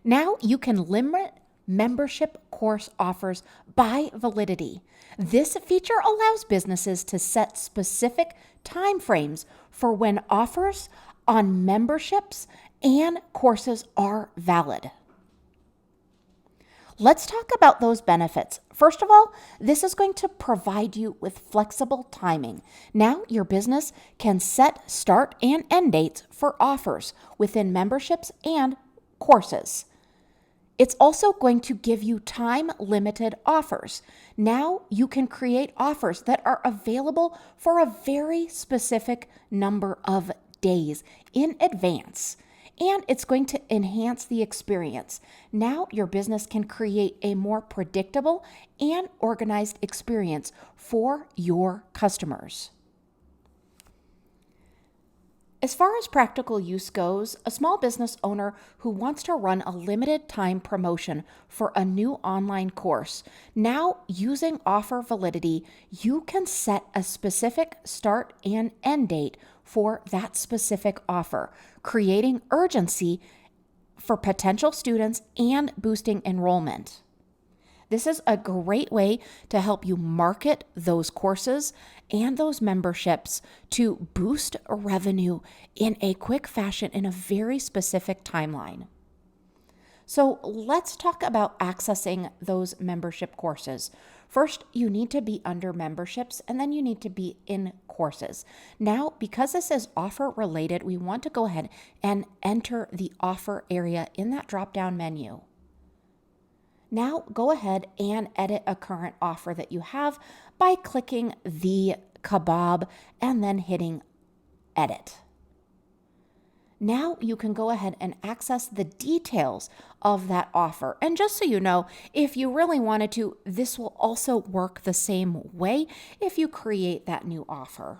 Now you can limit membership course offers by validity. This feature allows businesses to set specific timeframes for when offers on memberships and courses are valid. Let's talk about those benefits. First of all, this is going to provide you with flexible timing. Now your business can set start and end dates for offers within memberships and courses. It's also going to give you time-limited offers. Now you can create offers that are available for a very specific number of days in advance. And it's going to enhance the experience. Now your business can create a more predictable and organized experience for your customers. As far as practical use goes, a small business owner who wants to run a limited time promotion for a new online course, now using offer validity, you can set a specific start and end date for that specific offer, creating urgency for potential students and boosting enrollment. This is a great way to help you market those courses and those memberships to boost revenue in a quick fashion in a very specific timeline. So let's talk about accessing those membership courses. First, you need to be under memberships and then you need to be in courses. Now, because this is offer related, we want to go ahead and enter the offer area in that drop-down menu. Now go ahead and edit a current offer that you have by clicking the kebab and then hitting edit. Now you can go ahead and access the details of that offer. And just so you know, if you really wanted to, this will also work the same way if you create that new offer.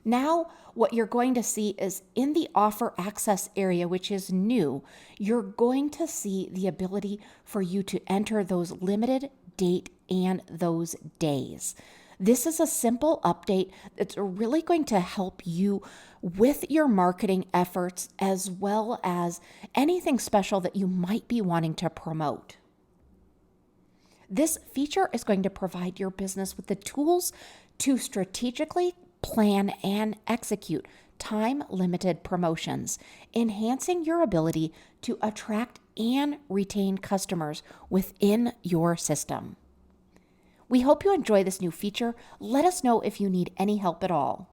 Now, what you're going to see is in the offer access area, which is new, you're going to see the ability for you to enter those limited date and those days. This is a simple update that's really going to help you with your marketing efforts as well as anything special that you might be wanting to promote. This feature is going to provide your business with the tools to strategically plan and execute time-limited promotions, enhancing your ability to attract and retain customers within your system. We hope you enjoy this new feature. Let us know if you need any help at all.